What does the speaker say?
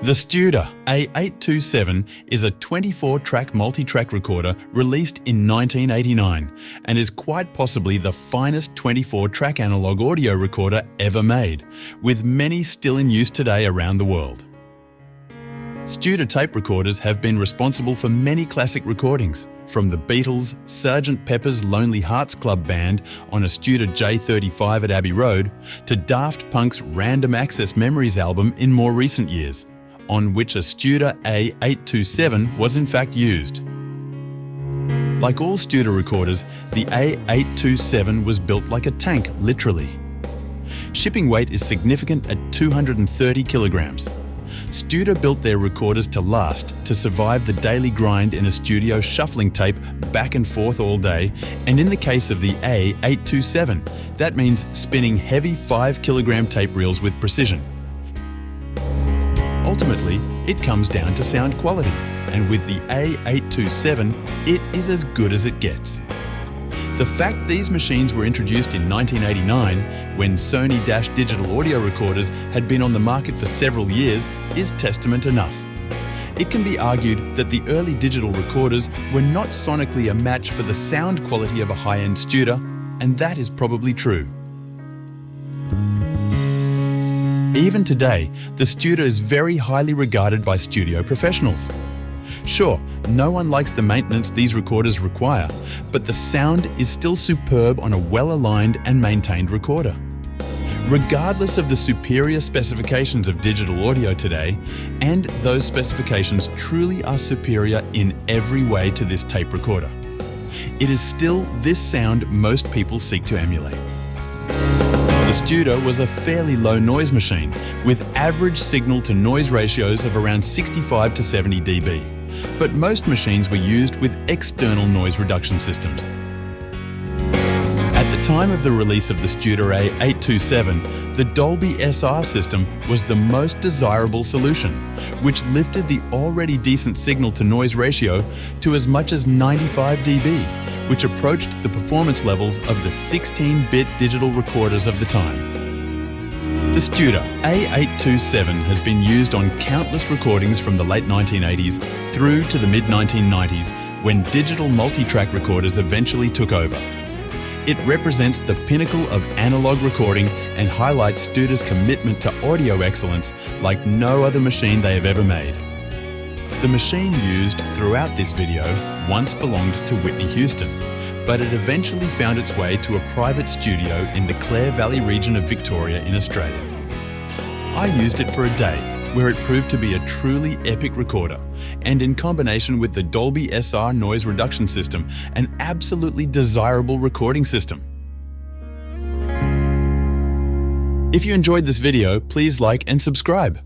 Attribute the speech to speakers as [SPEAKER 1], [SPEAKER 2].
[SPEAKER 1] The Studer A827 is a 24-track multi-track recorder released in 1989 and is quite possibly the finest 24-track analog audio recorder ever made, with many still in use today around the world. Studer tape recorders have been responsible for many classic recordings, from the Beatles' Sgt. Pepper's Lonely Hearts Club Band on a Studer J35 at Abbey Road, to Daft Punk's Random Access Memories album in more recent years, on which a Studer A827 was in fact used. Like all Studer recorders, the A827 was built like a tank, literally. Shipping weight is significant at 230 kilograms. Studer built their recorders to last, to survive the daily grind in a studio shuffling tape back and forth all day, and in the case of the A827, that means spinning heavy 5-kilogram tape reels with precision. Ultimately, it comes down to sound quality, and with the A827, it is as good as it gets. The fact these machines were introduced in 1989, when Sony digital audio recorders had been on the market for several years, is testament enough. It can be argued that the early digital recorders were not sonically a match for the sound quality of a high-end Studer, and that is probably true. Even today, the Studer is very highly regarded by studio professionals. Sure, no one likes the maintenance these recorders require, but the sound is still superb on a well-aligned and maintained recorder. Regardless of the superior specifications of digital audio today, and those specifications truly are superior in every way to this tape recorder, it is still this sound most people seek to emulate. The Studer was a fairly low noise machine, with average signal-to-noise ratios of around 65 to 70 dB. But most machines were used with external noise reduction systems. At the time of the release of the Studer A827, the Dolby SR system was the most desirable solution, which lifted the already decent signal-to-noise ratio to as much as 95 dB, which approached the performance levels of the 16-bit digital recorders of the time. The Studer A827 has been used on countless recordings from the late 1980s through to the mid-1990s, when digital multi-track recorders eventually took over. It represents the pinnacle of analog recording and highlights Studer's commitment to audio excellence like no other machine they have ever made. The machine used throughout this video once belonged to Whitney Houston, but it eventually found its way to a private studio in the Clare Valley region of Victoria in Australia. I used it for a day, where it proved to be a truly epic recorder, and in combination with the Dolby SR noise reduction system, an absolutely desirable recording system. If you enjoyed this video, please like and subscribe.